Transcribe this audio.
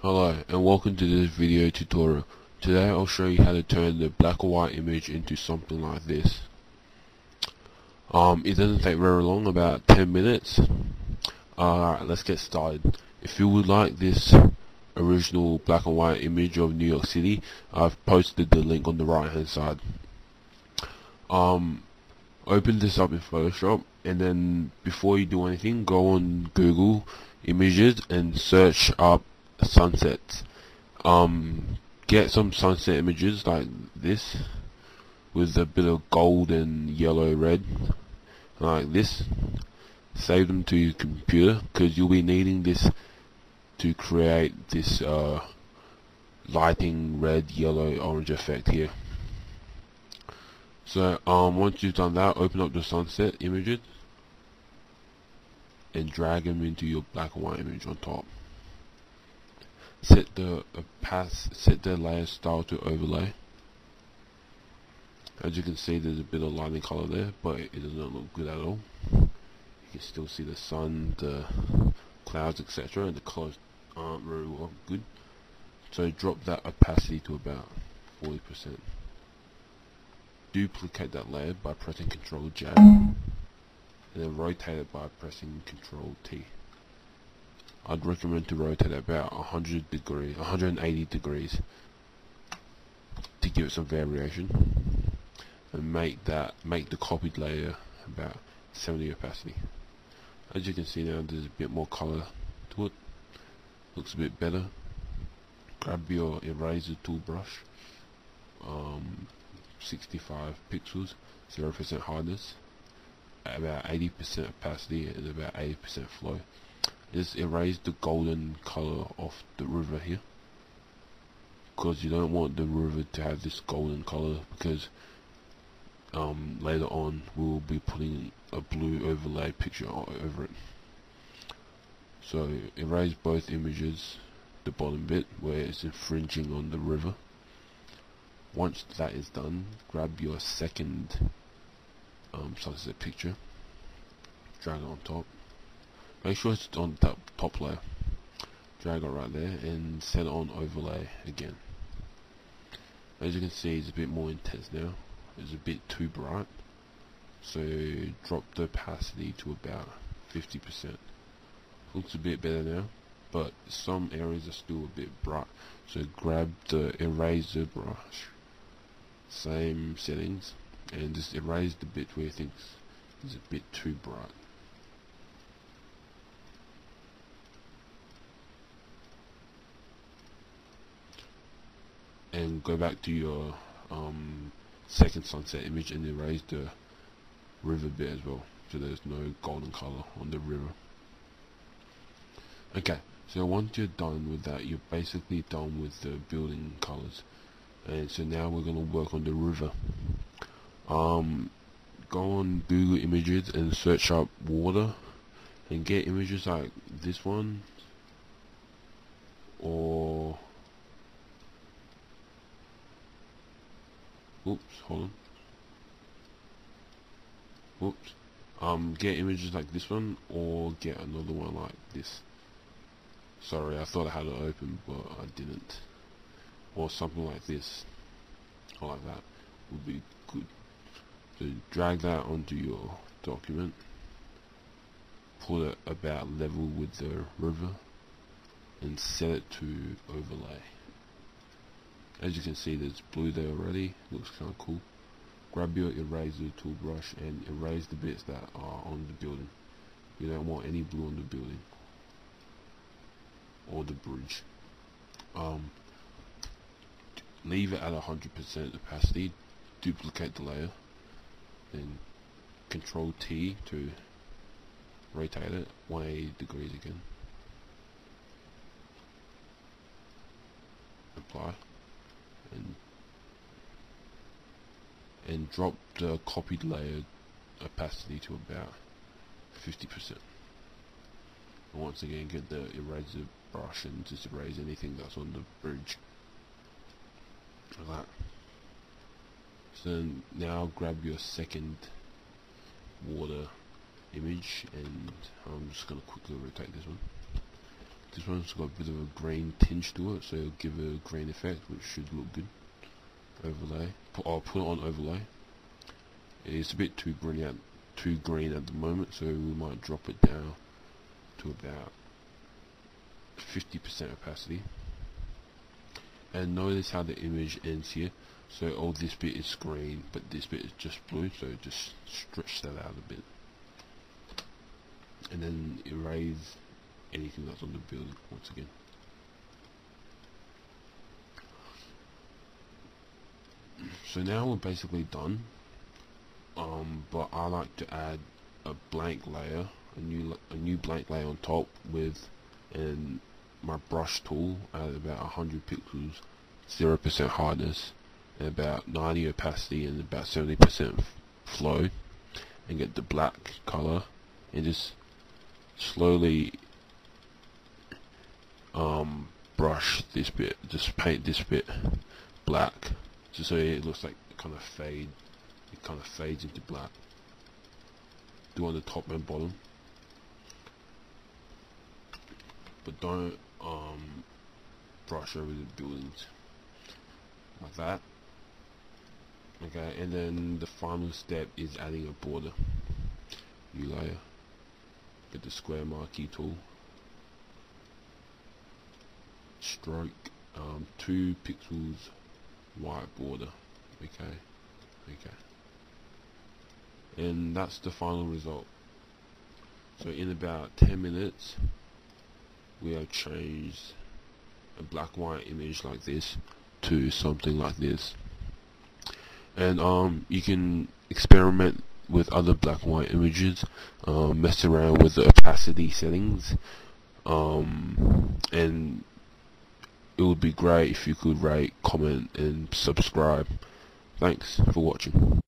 Hello and welcome to this video tutorial. Today I'll show you how to turn the black or white image into something like this. It doesn't take very long, about 10 minutes. Alright, let's get started. If you would like this original black and white image of New York City, I've posted the link on the right hand side. Open this up in Photoshop, and then before you do anything, go on Google Images and search up sunsets. Get some sunset images like this with a bit of gold and yellow red like this. Save them to your computer because you'll be needing this to create this lighting red, yellow, orange effect here. So once you've done that, open up the sunset images and drag them into your black and white image on top. Set the layer style to overlay. As you can see, there's a bit of lighting color there, but it does not look good at all. You can still see the sun, the clouds, etc., and the colors aren't very well good. So drop that opacity to about 40%. Duplicate that layer by pressing Ctrl J, and then rotate it by pressing Ctrl T. I'd recommend to rotate about 180 degrees to give it some variation, and make the copied layer about 70 opacity. As you can see now, there's a bit more color to it. Looks a bit better. Grab your eraser tool brush, 65 pixels, 0% hardness, about 80% opacity and about 80% flow. Just erase the golden color off the river here, because you don't want the river to have this golden color, because later on we'll be putting a blue overlay picture over it. So erase both images, the bottom bit where it's infringing on the river. Once that is done, grab your second sunset picture, drag it on top. Make sure it's on the top layer. Drag it right there and set it on overlay again. As you can see, it's a bit more intense now. It's a bit too bright. So drop the opacity to about 50%. Looks a bit better now, but some areas are still a bit bright. So grab the eraser brush, same settings, and just erase the bit where you think it's a bit too bright. And go back to your second sunset image and erase the river bit as well, so there's no golden color on the river. Okay, so once you're done with that, you're basically done with the building colors, and so now we're going to work on the river. Go on Google Images and search up water and get images like this one, or oops, hold on. Oops. Get images like this one, or get another one like this. Sorry, I thought I had it open, but I didn't. Or something like this, or like that, would be good. So drag that onto your document. Put it about level with the river, and set it to overlay. As you can see, there's blue there already. Looks kind of cool. Grab your eraser tool brush and erase the bits that are on the building. You don't want any blue on the building or the bridge. Leave it at 100% opacity. Duplicate the layer. Then Control T to rotate it 180 degrees again. Apply. And drop the copied layer opacity to about 50%. And once again, get the eraser brush and just erase anything that's on the bridge, like that. So now grab your second water image, and I'm just going to quickly rotate this one. This one's got a bit of a green tinge to it, so it'll give it a green effect, which should look good. Overlay. I'll put it on overlay. It's a bit too green at the moment, so we might drop it down to about 50% opacity. And notice how the image ends here. So all this bit is green, but this bit is just blue, so just stretch that out a bit. And then erase anything that's on the building once again. So now we're basically done. But I like to add a blank layer, a new blank layer on top with my brush tool at about 100 pixels, 0% hardness, and about 90 opacity and about 70% flow, and get the black color and just slowly brush this bit, just paint this bit black, just so it looks like it kind of fades into black. Do on the top and bottom, but don't brush over the buildings like that. Okay, and then the final step is adding a border. New layer, get the square marquee tool, stroke 2 pixels white border. Okay, and that's the final result. So in about 10 minutes we have changed a black and white image like this to something like this. And you can experiment with other black and white images, mess around with the opacity settings, and it would be great if you could rate, comment and subscribe. Thanks for watching.